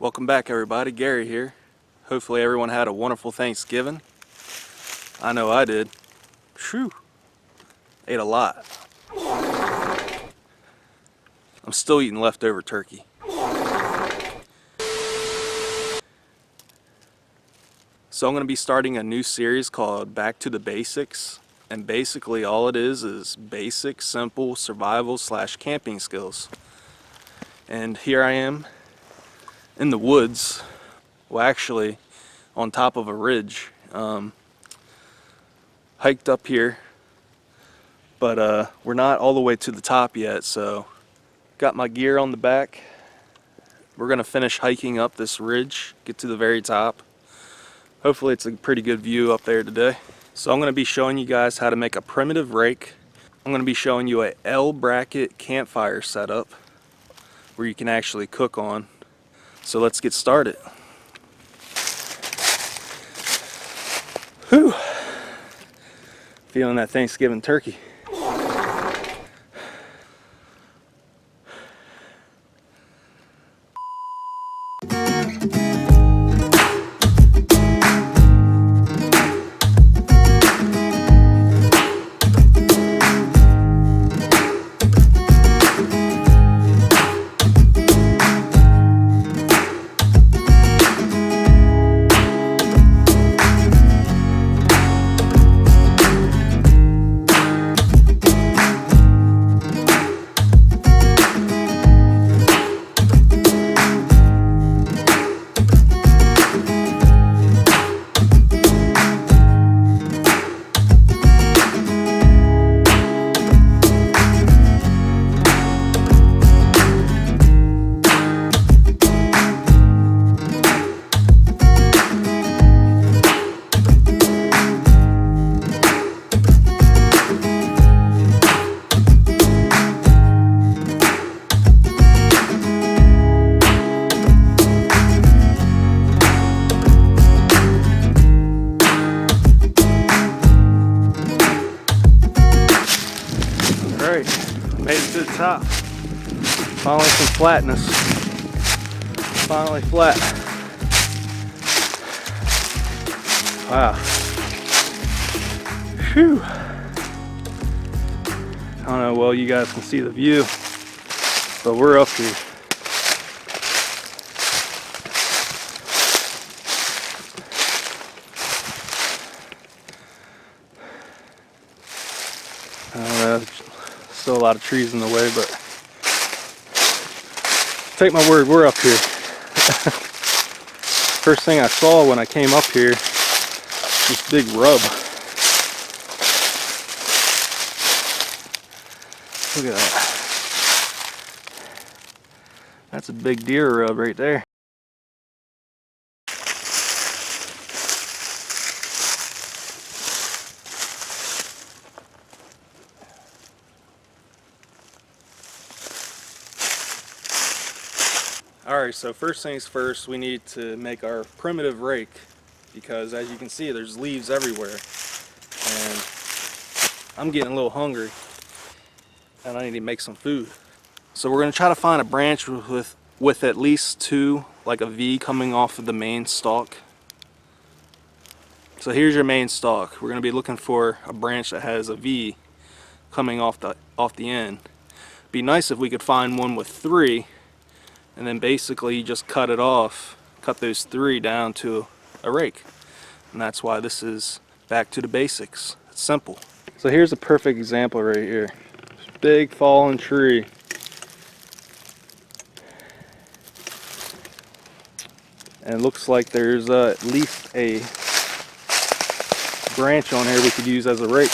Welcome back, everybody. Gary here. Hopefully everyone had a wonderful Thanksgiving. I know I did. Phew. Ate a lot. I'm still eating leftover turkey. So I'm going to be starting a new series called Back to the Basics. And basically all it is basic, simple survival / camping skills. And here I am in the woods. Well, actually on top of a ridge. Hiked up here, but we're not all the way to the top yet, so got my gear on the back. We're gonna finish hiking up this ridge, get to the very top. Hopefully it's a pretty good view up there today. So I'm gonna be showing you guys how to make a primitive rake. I'm gonna be showing you a L bracket campfire setup where you can actually cook on. So let's get started. Whew. Feeling that Thanksgiving turkey. Alright, made it to the top. Finally some flatness. Finally flat. Wow. Whew. I don't know, well, you guys can see the view, but we're up here. I don't know, still a lot of trees in the way, but take my word, we're up here. First thing I saw when I came up here, this big rub. Look at that. That's a big deer rub right there. Alright, so first things first, we need to make our primitive rake, because as you can see there's leaves everywhere and I'm getting a little hungry and I need to make some food. So we're going to try to find a branch with at least two, like a V coming off of the main stalk. So here's your main stalk. We're going to be looking for a branch that has a V coming off the end. Be nice if we could find one with three, and then basically you just cut it off, cut those three down to a rake. And that's why this is back to the basics. It's simple. So here's a perfect example right here. Big fallen tree. And it looks like there's at least a branch on here we could use as a rake.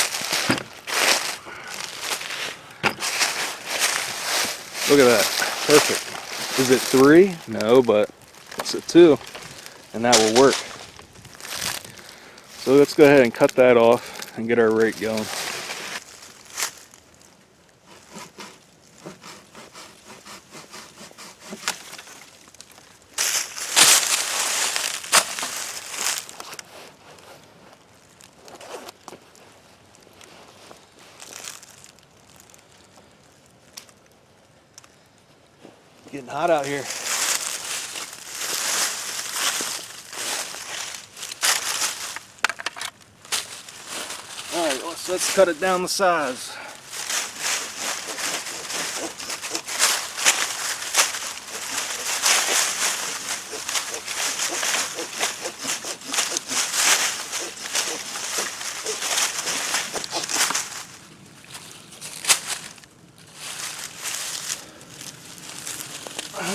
Look at that. Perfect. Is it three? No, but it's a two, and that will work. So let's go ahead and cut that off and get our rake going. Getting hot out here. So let's cut it down the size.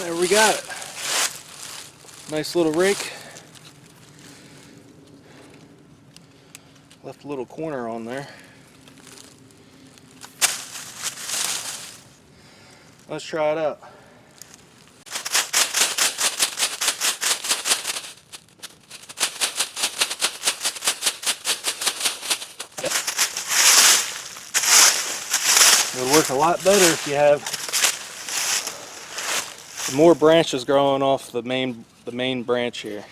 There we got it. Nice little rake. Left a little corner on there. Let's try it out. It would work a lot better if you have more branches growing off the main branch here.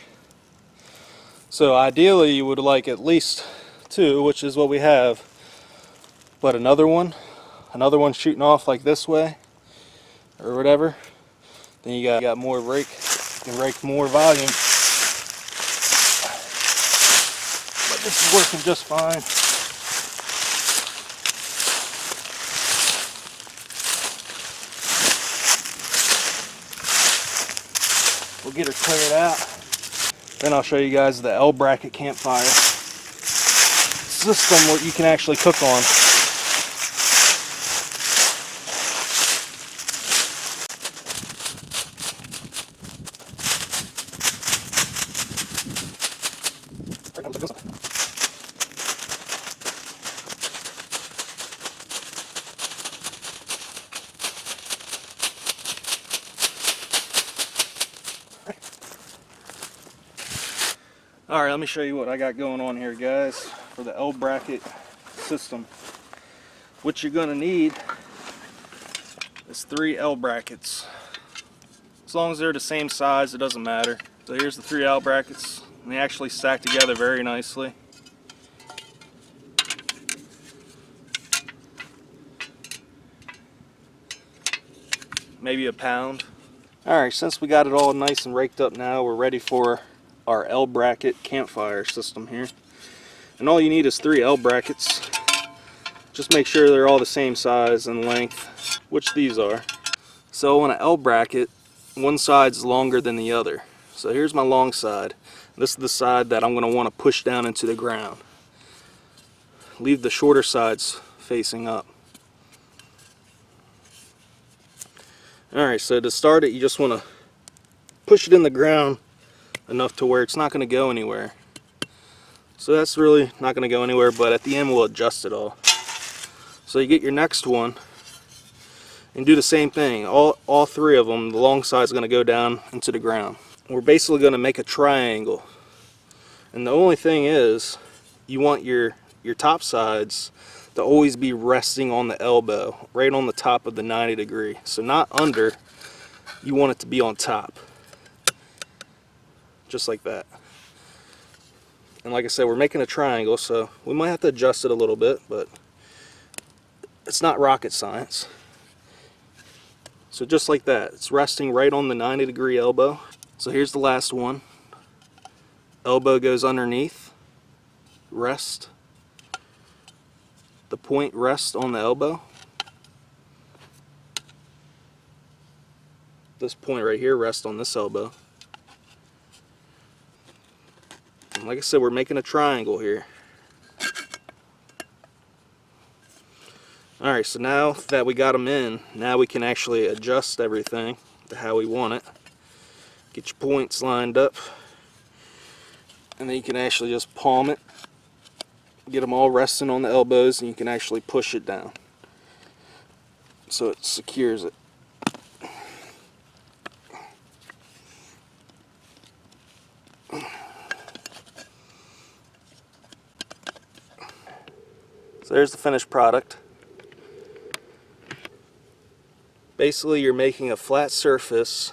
So ideally you would like at least 2, which is what we have, but another one shooting off like this way or whatever, then you got more rake. You can rake more volume. But this is working just fine. We'll get her cleared out. Then I'll show you guys the L bracket campfire system, what you can actually cook on. Alright, let me show you what I got going on here, guys, for the L bracket system. What you're going to need is 3 L brackets. As long as they're the same size, it doesn't matter. So here's the 3 L brackets, and they actually stack together very nicely. Maybe a pound. Alright, since we got it all nice and raked up now, we're ready for our L bracket campfire system here. And all you need is 3 L brackets. Just make sure they're all the same size and length, which these are. So on an L bracket, one side's longer than the other. So here's my long side. This is the side that I'm going to want to push down into the ground. Leave the shorter sides facing up. Alright, so to start it, you just want to push it in the ground enough to where it's not going to go anywhere. So that's really not going to go anywhere, but at the end we'll adjust it all. So you get your next one and do the same thing. All 3 of them, the long side is going to go down into the ground. We're basically going to make a triangle. And the only thing is, you want your top sides to always be resting on the elbow, right on the top of the 90 degree. So not under, you want it to be on top. Just like that. And like I said, we're making a triangle, so we might have to adjust it a little bit, but it's not rocket science. So just like that, it's resting right on the 90 degree elbow. So here's the last one. Elbow goes underneath, rest. The point rests on the elbow. This point right here rests on this elbow. And like I said, we're making a triangle here. Alright, so now that we got them in, now we can actually adjust everything to how we want it. Get your points lined up, and then you can actually just palm it. Get them all resting on the elbows, and you can actually push it down so it secures it. So there's the finished product. Basically, you're making a flat surface.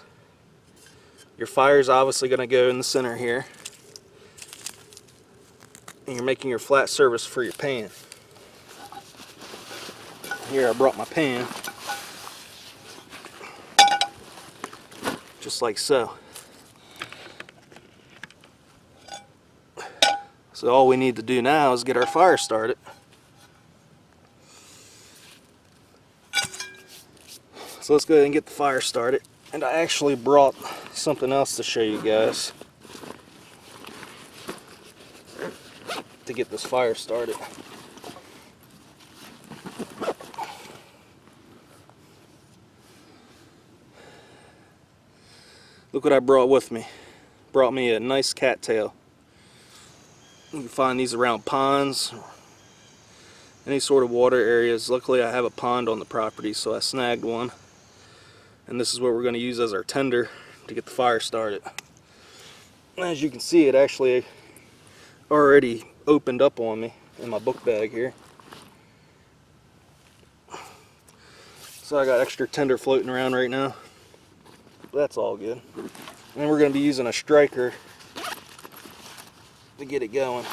Your fire's obviously going to go in the center here. And you're making your flat surface for your pan. Here I brought my pan. Just like so. So all we need to do now is get our fire started. So let's go ahead and get the fire started. And I actually brought something else to show you guys to get this fire started. Look what I brought with me. Brought me a nice cattail. You can find these around ponds, any sort of water areas. Luckily I have a pond on the property, so I snagged one. And this is what we're going to use as our tinder to get the fire started. As you can see, it actually already opened up on me in my book bag here. So I got extra tinder floating around right now. That's all good. And then we're going to be using a striker to get it going.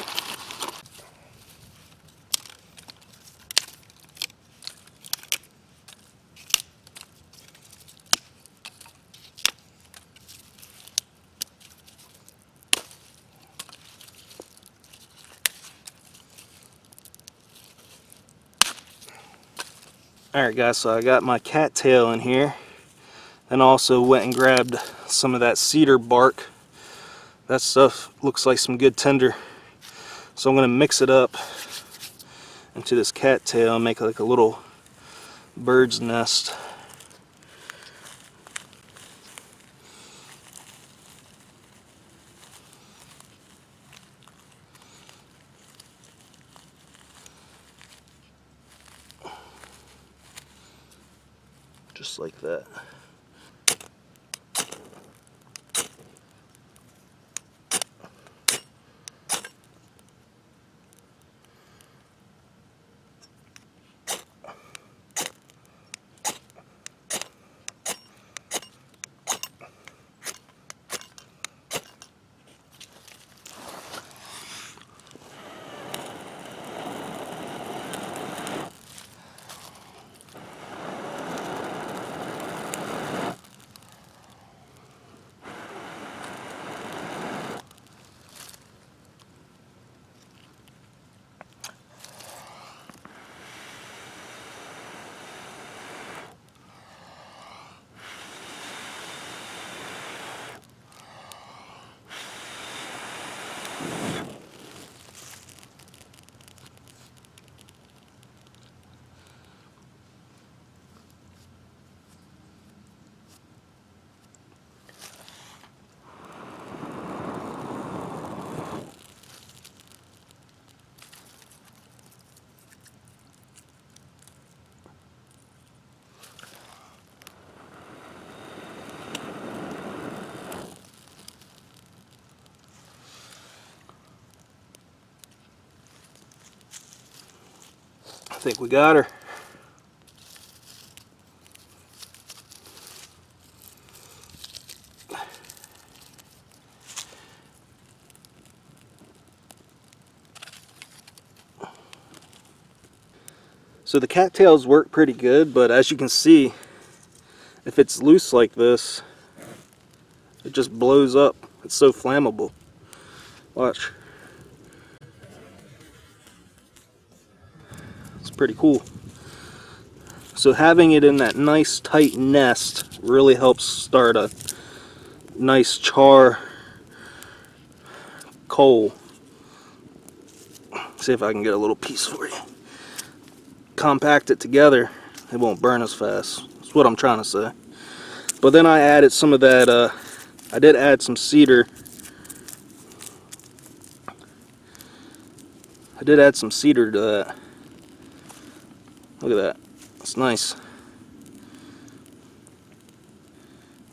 Alright guys, so I got my cattail in here, and also went and grabbed some of that cedar bark. That stuff looks like some good tinder. So I'm going to mix it up into this cattail and make like a little bird's nest. Just like that. I think we got her. So the cattails work pretty good, but as you can see, if it's loose like this, it just blows up. It's so flammable. Watch. It's pretty cool. So having it in that nice tight nest really helps start a nice char coal. See if I can get a little piece for you. Compact it together, it won't burn as fast. That's what I'm trying to say. But then I added some of that, I did add some cedar. I did add some cedar to that. Look at that. It's nice.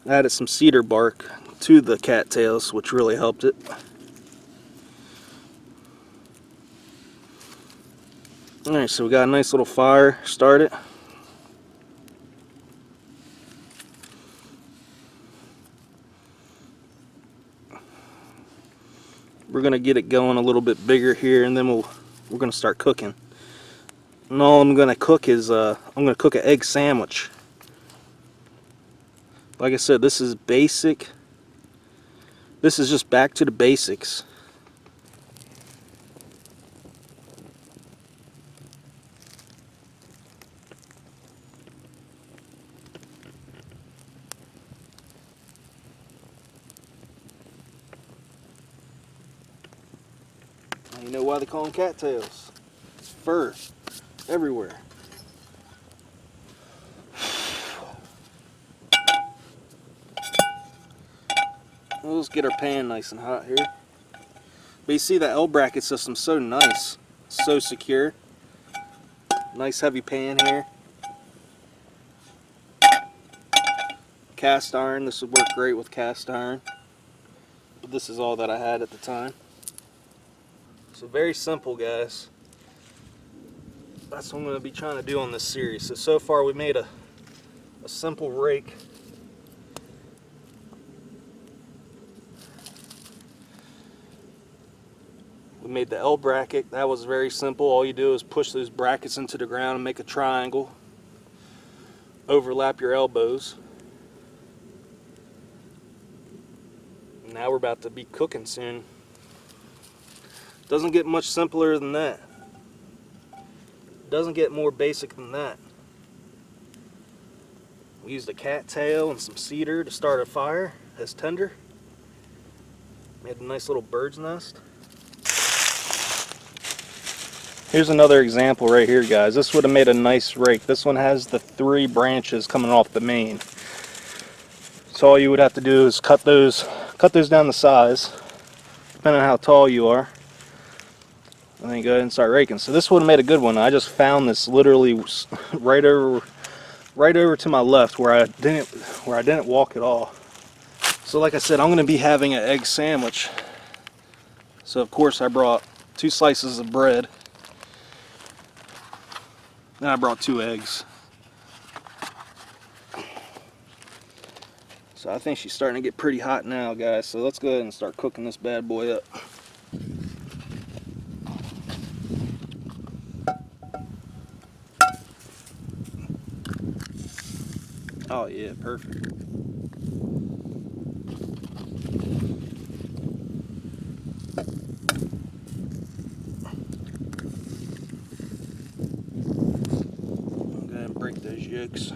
I added some cedar bark to the cattails, which really helped it. Alright, so we got a nice little fire started. We're gonna get it going a little bit bigger here, and then we're gonna start cooking. And all I'm gonna cook is I'm gonna cook an egg sandwich. Like I said, this is basic. This is just back to the basics. know why they call them cattails. It's fur everywhere. Let's get our pan nice and hot here. But you see that L bracket system's so nice, so secure. Nice heavy pan here. Cast iron, this would work great with cast iron. But this is all that I had at the time. So very simple, guys. That's what I'm going to be trying to do on this series. So far we made a simple rake. We made the L bracket. That was very simple. All you do is push those brackets into the ground and make a triangle. Overlap your elbows. Now we're about to be cooking soon. Doesn't get much simpler than that. Doesn't get more basic than that. We used a cattail and some cedar to start a fire as tinder. Made a nice little bird's nest. Here's another example right here, guys. This would have made a nice rake. This one has the 3 branches coming off the main. So all you would have to do is cut those down to size, depending on how tall you are. And then you go ahead and start raking. So this would have made a good one. I just found this literally right over to my left where I didn't walk at all. So like I said, I'm going to be having an egg sandwich. So of course I brought 2 slices of bread. Then I brought 2 eggs. So I think she's starting to get pretty hot now, guys. So let's go ahead and start cooking this bad boy up. Oh yeah, perfect. Go ahead and break those yolks.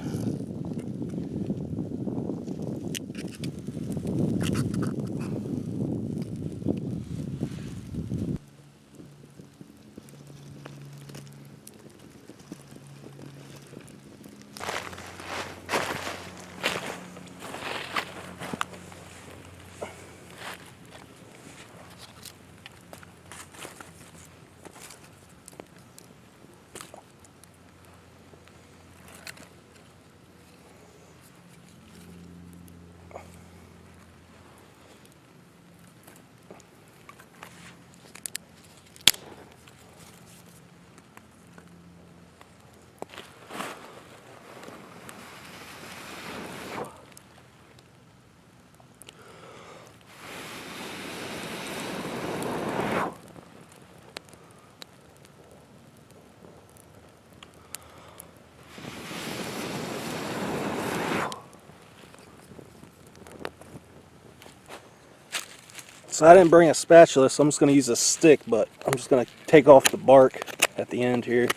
So I didn't bring a spatula, so I'm just going to use a stick, but I'm just going to take off the bark at the end here.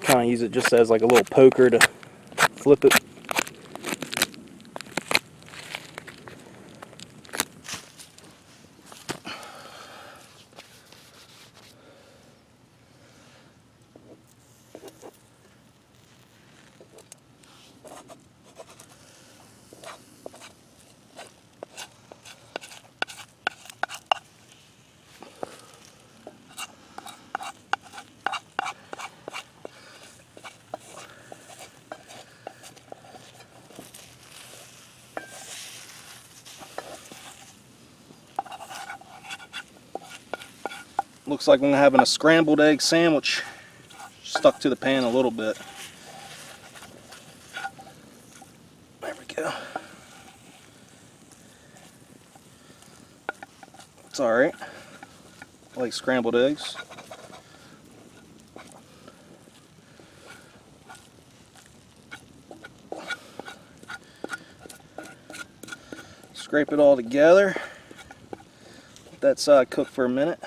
Kind of use it just as like a little poker to flip it. Looks like I'm having a scrambled egg sandwich. Stuck to the pan a little bit. There we go. It's alright. I like scrambled eggs. Scrape it all together. Let that side cook for a minute.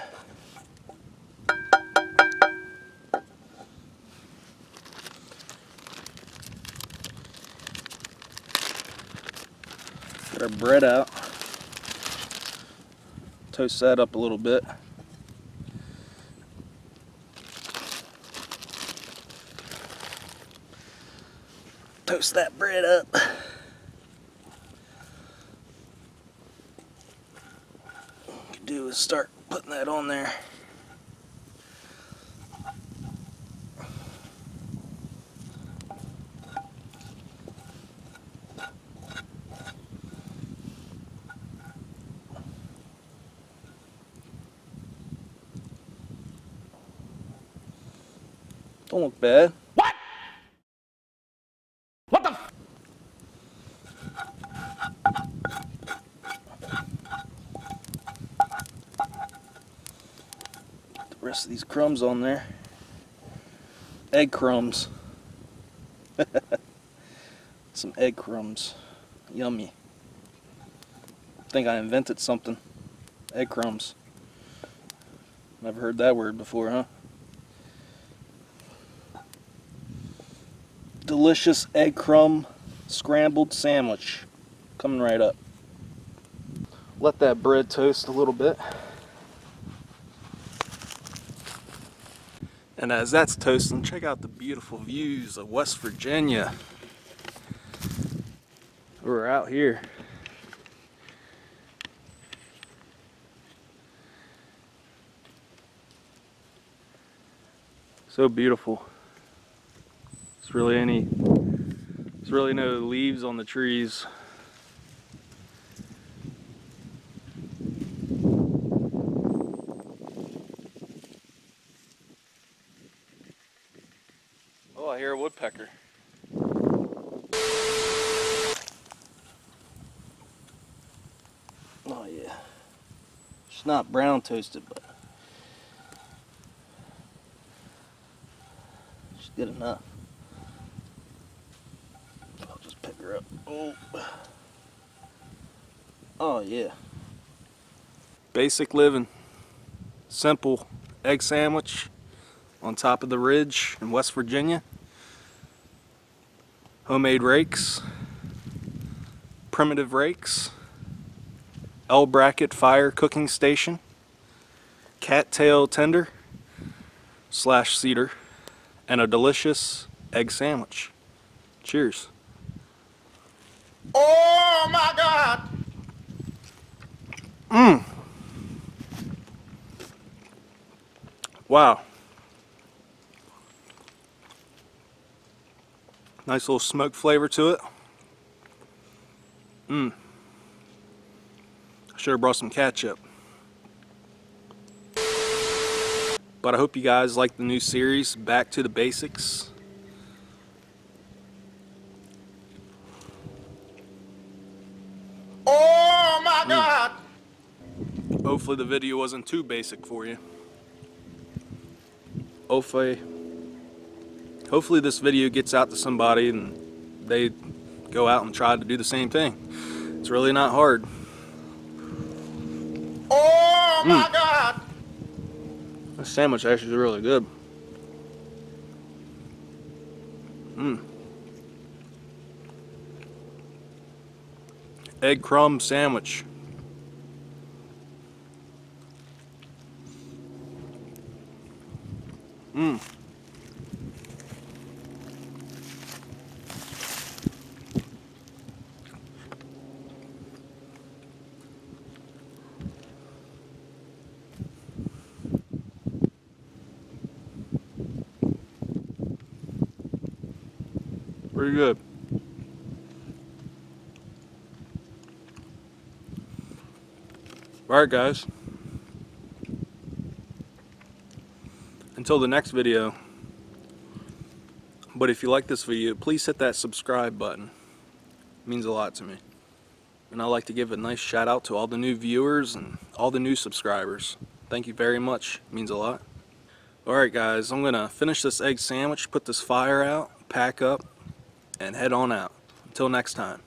bread out. Toast that up a little bit. Toast that bread up. What you can do is start putting that on there. Don't look bad. What? What the f? The rest of these crumbs on there. Egg crumbs. Some egg crumbs. Yummy. I think I invented something. Egg crumbs. Never heard that word before, huh? Delicious egg crumb scrambled sandwich. Coming right up. Let that bread toast a little bit. And as that's toasting, check out the beautiful views of West Virginia. We're out here. So beautiful. There's really no leaves on the trees. Oh, I hear a woodpecker. Oh yeah. It's not brown toasted, but it's good enough. I'll just pick her up. Oh. Oh yeah. Basic living. Simple egg sandwich on top of the ridge in West Virginia. Homemade rakes. Primitive rakes. L-bracket fire cooking station. Cattail tender / cedar. And a delicious egg sandwich. Cheers. Oh my God! Mmm. Wow. Nice little smoke flavor to it. Mmm. Should have brought some ketchup. But I hope you guys like the new series, Back to the Basics. Oh my God! Hopefully the video wasn't too basic for you. Hopefully this video gets out to somebody and they go out and try to do the same thing. It's really not hard. Oh my God! This sandwich actually is really good. Egg crumb sandwich. Pretty good. Alright guys. Until the next video. But if you like this video, please hit that subscribe button. It means a lot to me. And I'd like to give a nice shout out to all the new viewers and all the new subscribers. Thank you very much. It means a lot. Alright guys, I'm gonna finish this egg sandwich, put this fire out, pack up, and head on out. Until next time.